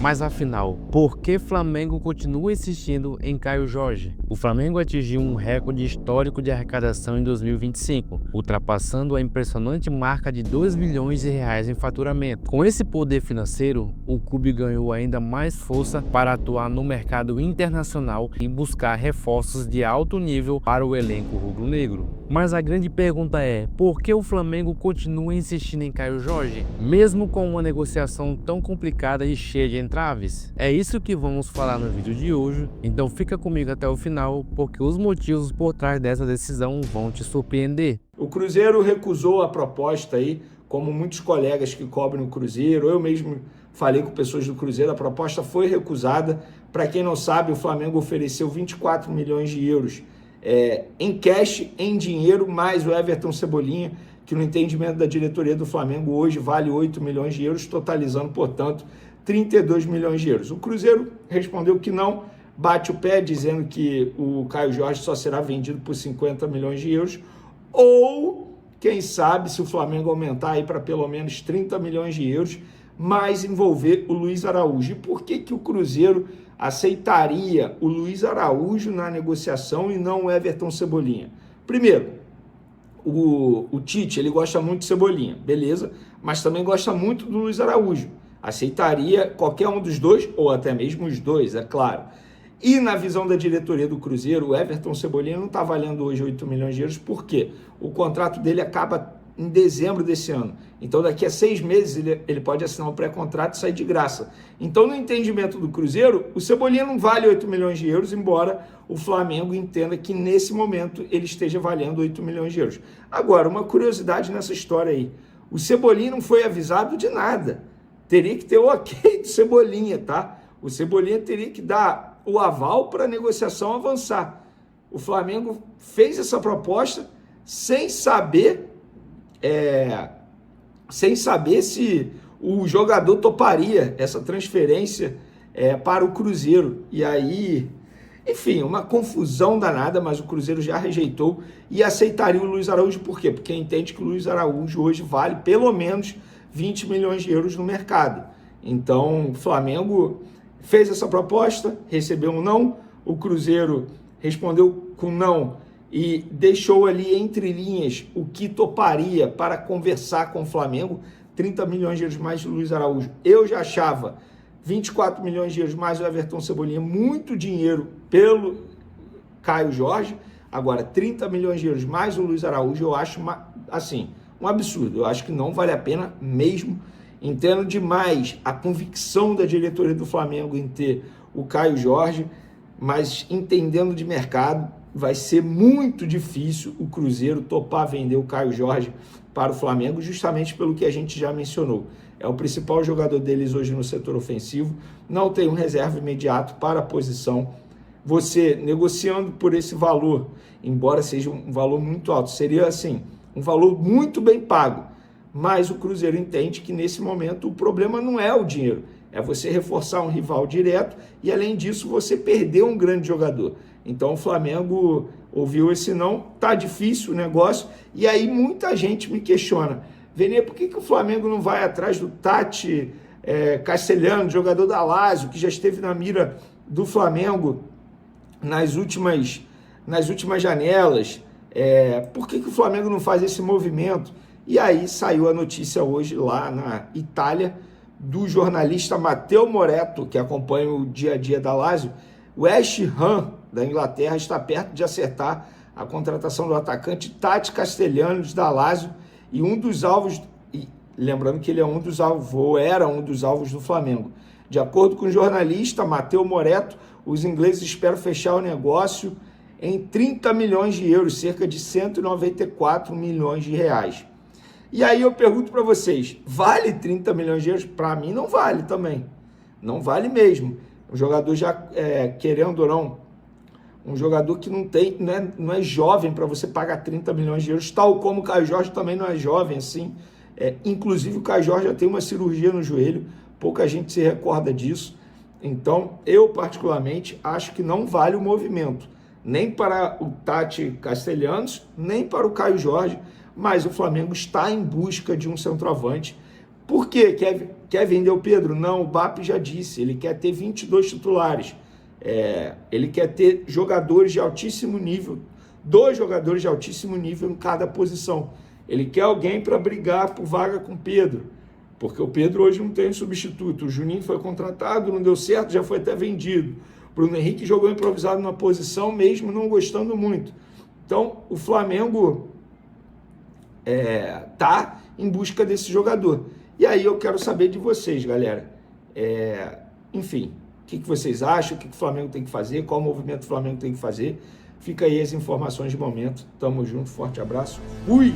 Mas afinal, por que Flamengo continua insistindo em Caio Jorge? O Flamengo atingiu um recorde histórico de arrecadação em 2025, ultrapassando a impressionante marca de 2 bilhões de reais em faturamento. Com esse poder financeiro, o clube ganhou ainda mais força para atuar no mercado internacional e buscar reforços de alto nível para o elenco rubro-negro. Mas a grande pergunta é, por que o Flamengo continua insistindo em Caio Jorge, mesmo com uma negociação tão complicada e cheia de entraves? É isso que vamos falar no vídeo de hoje, então fica comigo até o final, porque os motivos por trás dessa decisão vão te surpreender. O Cruzeiro recusou a proposta aí, como muitos colegas que cobrem o Cruzeiro, eu mesmo falei com pessoas do Cruzeiro, a proposta foi recusada. Para quem não sabe, o Flamengo ofereceu 24 milhões de euros em cash, em dinheiro, mais o Everton Cebolinha, que no entendimento da diretoria do Flamengo hoje vale 8 milhões de euros, totalizando, portanto, 32 milhões de euros. O Cruzeiro respondeu que não, bate o pé, dizendo que o Caio Jorge só será vendido por 50 milhões de euros, ou, quem sabe, se o Flamengo aumentar aí para pelo menos 30 milhões de euros, mas envolver o Luiz Araújo. E por que o Cruzeiro aceitaria o Luiz Araújo na negociação e não o Everton Cebolinha? Primeiro, o Tite, ele gosta muito de Cebolinha, beleza, mas também gosta muito do Luiz Araújo. Aceitaria qualquer um dos dois, ou até mesmo os dois, é claro. E na visão da diretoria do Cruzeiro, o Everton Cebolinha não está valendo hoje 8 milhões de euros, por quê? O contrato dele acaba em dezembro desse ano. Então, daqui a 6 meses, ele pode assinar um pré-contrato e sair de graça. Então, no entendimento do Cruzeiro, o Cebolinha não vale 8 milhões de euros, embora o Flamengo entenda que, nesse momento, ele esteja valendo 8 milhões de euros. Agora, uma curiosidade nessa história aí. O Cebolinha não foi avisado de nada. Teria que ter o ok do Cebolinha, tá? O Cebolinha teria que dar o aval para a negociação avançar. O Flamengo fez essa proposta sem saber se o jogador toparia essa transferência para o Cruzeiro. E aí, enfim, uma confusão danada, mas o Cruzeiro já rejeitou e aceitaria o Luiz Araújo. Por quê? Porque entende que o Luiz Araújo hoje vale pelo menos 20 milhões de euros no mercado. Então, o Flamengo fez essa proposta, recebeu um não, o Cruzeiro respondeu com não e deixou ali entre linhas o que toparia para conversar com o Flamengo, 30 milhões de euros mais do Luiz Araújo. Eu já achava 24 milhões de euros mais o Everton Cebolinha, muito dinheiro pelo Caio Jorge. Agora, 30 milhões de euros mais o Luiz Araújo, eu acho um absurdo. Eu acho que não vale a pena mesmo. Entendo demais a convicção da diretoria do Flamengo em ter o Caio Jorge, mas entendendo de mercado, vai ser muito difícil o Cruzeiro topar vender o Caio Jorge para o Flamengo, justamente pelo que a gente já mencionou. É o principal jogador deles hoje no setor ofensivo, não tem um reserva imediato para a posição. Você negociando por esse valor, embora seja um valor muito alto, seria assim, um valor muito bem pago, mas o Cruzeiro entende que nesse momento o problema não é o dinheiro, é você reforçar um rival direto e, além disso, você perder um grande jogador. Então o Flamengo ouviu esse não, tá difícil o negócio, e aí muita gente me questiona, Vene, por que o Flamengo não vai atrás do Tati Castelhano, jogador da Lazio, que já esteve na mira do Flamengo nas últimas janelas? Por que o Flamengo não faz esse movimento? E aí saiu a notícia hoje lá na Itália do jornalista Matteo Moretto, que acompanha o dia a dia da Lazio. O West Ham da Inglaterra está perto de acertar a contratação do atacante Tati Castellanos da Lazio, e um dos alvos, lembrando que ele é um dos alvos, ou era um dos alvos do Flamengo. De acordo com o jornalista Matteo Moretto, os ingleses esperam fechar o negócio em 30 milhões de euros, cerca de 194 milhões de reais. E aí eu pergunto para vocês, vale 30 milhões de euros? Para mim não vale também, não vale mesmo. O jogador já, querendo ou não, um jogador que não é jovem para você pagar 30 milhões de euros, tal como o Caio Jorge também não é jovem assim. Inclusive o Caio Jorge já tem uma cirurgia no joelho, pouca gente se recorda disso. Então eu particularmente acho que não vale o movimento, nem para o Tati Castellanos, nem para o Caio Jorge, mas o Flamengo está em busca de um centroavante. Por quê? Quer vender o Pedro? Não, o BAP já disse, ele quer ter 22 titulares. Ele quer ter jogadores de altíssimo nível, 2 jogadores de altíssimo nível em cada posição. Ele quer alguém para brigar por vaga com o Pedro, porque o Pedro hoje não tem substituto. O Juninho foi contratado, não deu certo, já foi até vendido. O Bruno Henrique jogou improvisado numa posição, mesmo não gostando muito. Então, o Flamengo tá em busca desse jogador. E aí eu quero saber de vocês, galera. Enfim, o que vocês acham? O que o Flamengo tem que fazer? Qual movimento o Flamengo tem que fazer? Fica aí as informações de momento. Tamo junto, forte abraço. Fui!